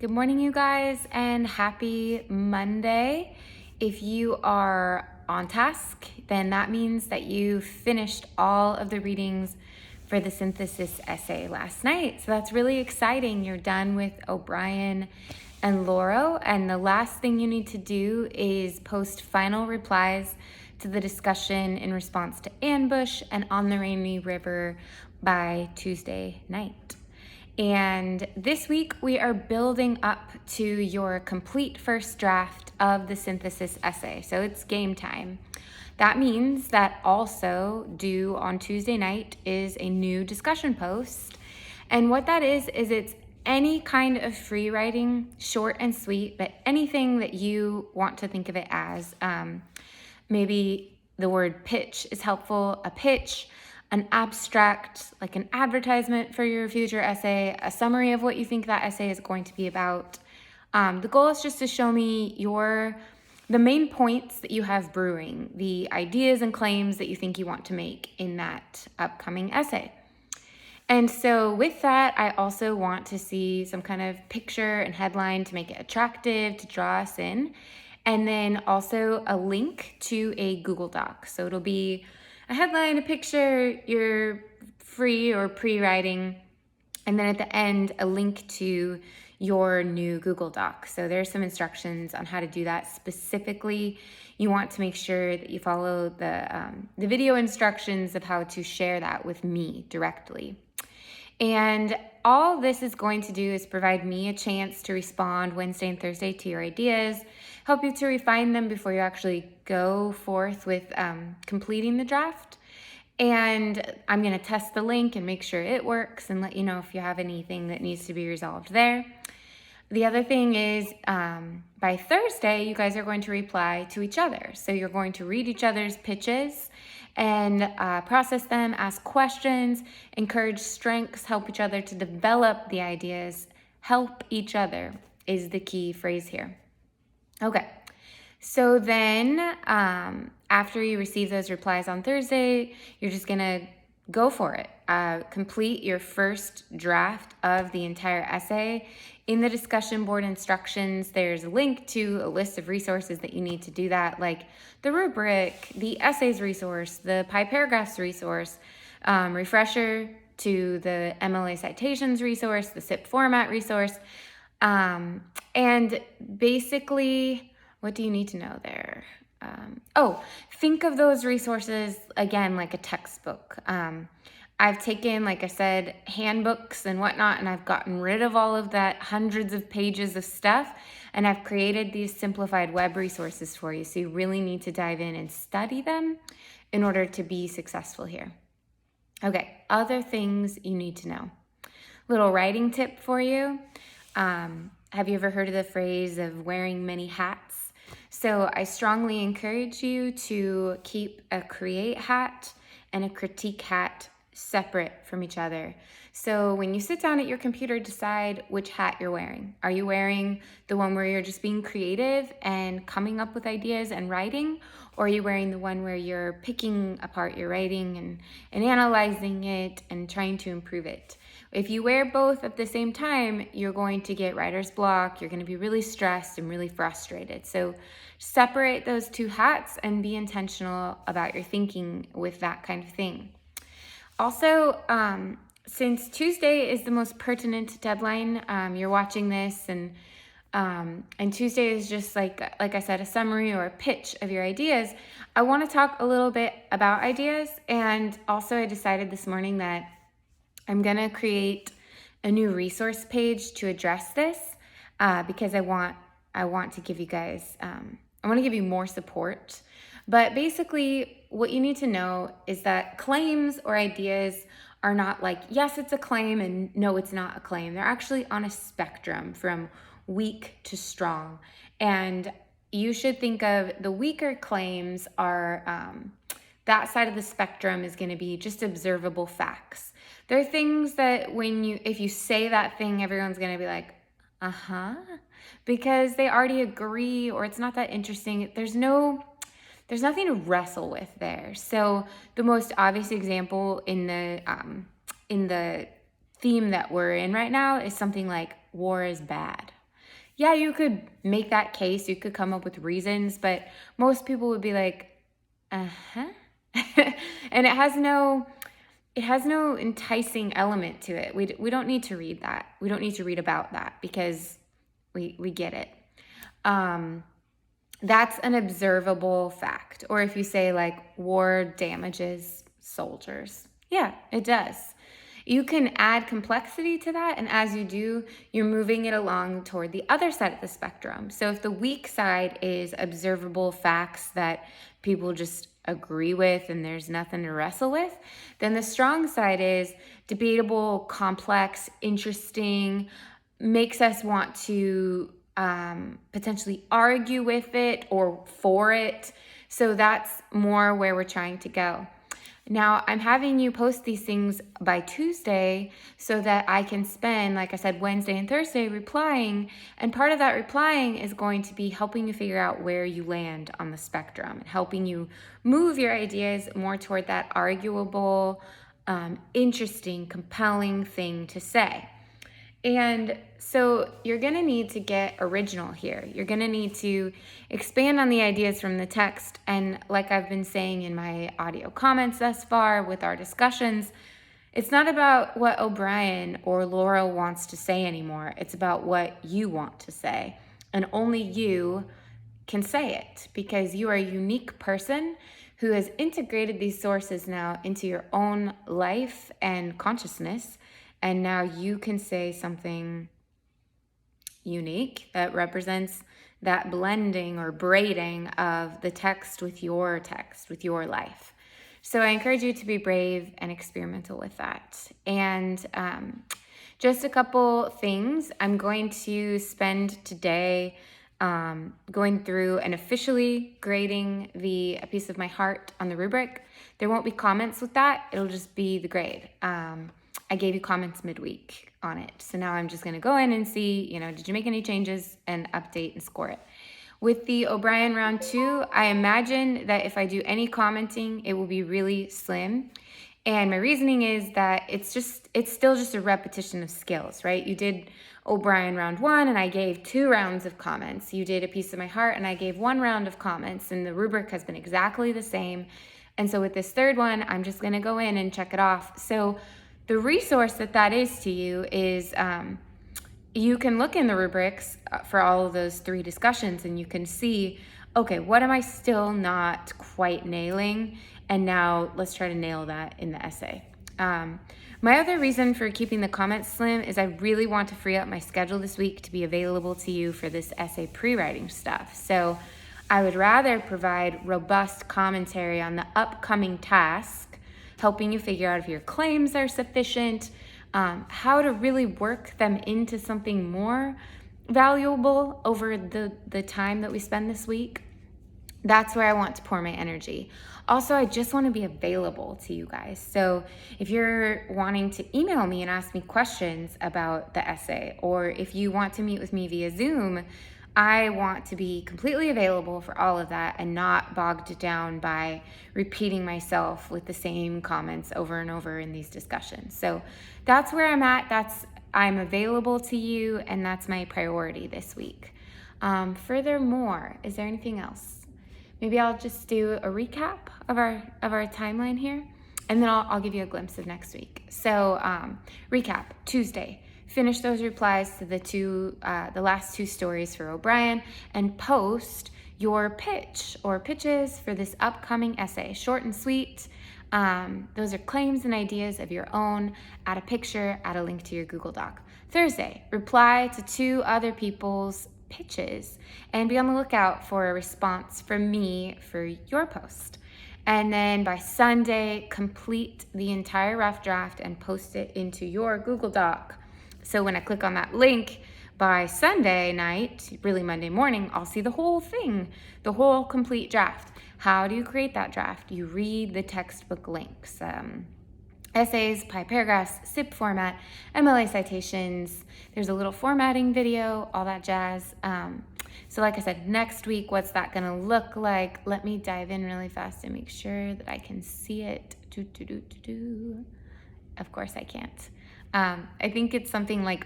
Good morning, you guys, and happy Monday. If you are on task, then that means that you finished all of the readings for the synthesis essay last night. So that's really exciting. You're done with O'Brien and Lauro, and the last thing you need to do is post final replies to the discussion in response to Ambush and On the Rainy River by Tuesday night. And this week we are building up to your complete first draft of the synthesis essay. So it's game time. That means that also due on Tuesday night is a new discussion post. And what that is it's any kind of free writing, short and sweet, but anything that you want to think of it as. Maybe the word pitch is helpful, a pitch, an abstract, like an advertisement for your future essay, a summary of what you think that essay is going to be about. The goal is just to show me the main points that you have brewing, the ideas and claims that you think you want to make in that upcoming essay. And so with that, I also want to see some kind of picture and headline to make it attractive, to draw us in. And then also a link to a Google Doc. So it'll be a headline, a picture, your free or pre-writing, and then at the end, a link to your new Google Doc. So there's some instructions on how to do that specifically. You want to make sure that you follow the video instructions of how to share that with me directly. And all this is going to do is provide me a chance to respond Wednesday and Thursday to your ideas, help you to refine them before you actually go forth with completing the draft. And I'm going to test the link and make sure it works and let you know if you have anything that needs to be resolved there. The other thing is by Thursday, you guys are going to reply to each other. So you're going to read each other's pitches and process them, ask questions, encourage strengths, help each other to develop the ideas. Help each other is the key phrase here. Okay, so then after you receive those replies on Thursday, you're just gonna go for it. Complete your first draft of the entire essay. In the discussion board instructions, there's a link to a list of resources that you need to do that, like the rubric, the essays resource, the Pi Paragraphs resource, refresher to the MLA citations resource, the SIP format resource, and basically, what do you need to know there? Think of those resources, again, like a textbook. I've taken, like I said, handbooks and whatnot, and I've gotten rid of all of that hundreds of pages of stuff, and I've created these simplified web resources for you. So you really need to dive in and study them in order to be successful here. Okay, other things you need to know. Little writing tip for you. Have you ever heard of the phrase of wearing many hats? So I strongly encourage you to keep a create hat and a critique hat separate from each other. So when you sit down at your computer, decide which hat you're wearing. Are you wearing the one where you're just being creative and coming up with ideas and writing? Or are you wearing the one where you're picking apart your writing and analyzing it and trying to improve it? If you wear both at the same time, you're going to get writer's block. You're going to be really stressed and really frustrated. So separate those two hats and be intentional about your thinking with that kind of thing. Also, since Tuesday is the most pertinent deadline, you're watching this and Tuesday is just like I said, a summary or a pitch of your ideas. I want to talk a little bit about ideas, and also I decided this morning that I'm gonna create a new resource page to address this because I want to give you guys, I want to give you more support. But basically, what you need to know is that claims or ideas are not like, yes, it's a claim, and no, it's not a claim. They're actually on a spectrum from weak to strong. And you should think of the weaker claims are, that side of the spectrum is going to be just observable facts. There are things that if you say that thing, everyone's going to be like, because they already agree, or it's not that interesting. There's nothing to wrestle with there. So the most obvious example in the theme that we're in right now is something like war is bad. Yeah, you could make that case. You could come up with reasons, but most people would be like, uh-huh. And it has no enticing element to it. We don't need to read that. We don't need to read about that because we get it. That's an observable fact. Or if you say like war damages soldiers. Yeah, it does. You can add complexity to that, and as you do, you're moving it along toward the other side of the spectrum. So if the weak side is observable facts that people just agree with and there's nothing to wrestle with, then the strong side is debatable, complex, interesting, makes us want to potentially argue with it or for it. So that's more where we're trying to go. Now, I'm having you post these things by Tuesday so that I can spend, like I said, Wednesday and Thursday replying. And part of that replying is going to be helping you figure out where you land on the spectrum and helping you move your ideas more toward that arguable, interesting, compelling thing to say. And so you're going to need to get original here. You're going to need to expand on the ideas from the text. And like I've been saying in my audio comments thus far with our discussions, it's not about what O'Brien or Laura wants to say anymore. It's about what you want to say. And only you can say it because you are a unique person who has integrated these sources now into your own life and consciousness. And now you can say something unique that represents that blending or braiding of the text, with your life. So I encourage you to be brave and experimental with that. And just a couple things. I'm going to spend today going through and officially grading A Piece of My Heart on the rubric. There won't be comments with that. It'll just be the grade. I gave you comments midweek on it. So now I'm just going to go in and see, did you make any changes, and update and score it. With the O'Brien round 2, I imagine that if I do any commenting, it will be really slim. And my reasoning is that it's still just a repetition of skills, right? You did O'Brien round 1 and I gave 2 rounds of comments. You did A Piece of My Heart and I gave 1 round of comments, and the rubric has been exactly the same. And so with this third one, I'm just going to go in and check it off. So the resource that is to you is you can look in the rubrics for all of those 3 discussions, and you can see, okay, what am I still not quite nailing? And now let's try to nail that in the essay. My other reason for keeping the comments slim is I really want to free up my schedule this week to be available to you for this essay pre-writing stuff. So I would rather provide robust commentary on the upcoming task, helping you figure out if your claims are sufficient, how to really work them into something more valuable over the time that we spend this week. That's where I want to pour my energy. Also, I just want to be available to you guys. So if you're wanting to email me and ask me questions about the essay, or if you want to meet with me via Zoom, I want to be completely available for all of that and not bogged down by repeating myself with the same comments over and over in these discussions. So that's where I'm at. I'm available to you, and that's my priority this week. Furthermore, is there anything else? Maybe I'll just do a recap of our timeline here, and then I'll give you a glimpse of next week. So recap, Tuesday. Finish those replies to the last 2 stories for O'Brien, and post your pitch or pitches for this upcoming essay. Short and sweet. Those are claims and ideas of your own. Add a picture, add a link to your Google Doc. Thursday, reply to 2 other people's pitches and be on the lookout for a response from me for your post. And then by Sunday, complete the entire rough draft and post it into your Google Doc. So when I click on that link by Sunday night, really Monday morning, I'll see the whole thing, the whole complete draft. How do you create that draft? You read the textbook links, essays, pi paragraphs, SIP format, MLA citations. There's a little formatting video, all that jazz. So like I said, next week, what's that going to look like? Let me dive in really fast and make sure that I can see it. Of course I can't. I think it's something like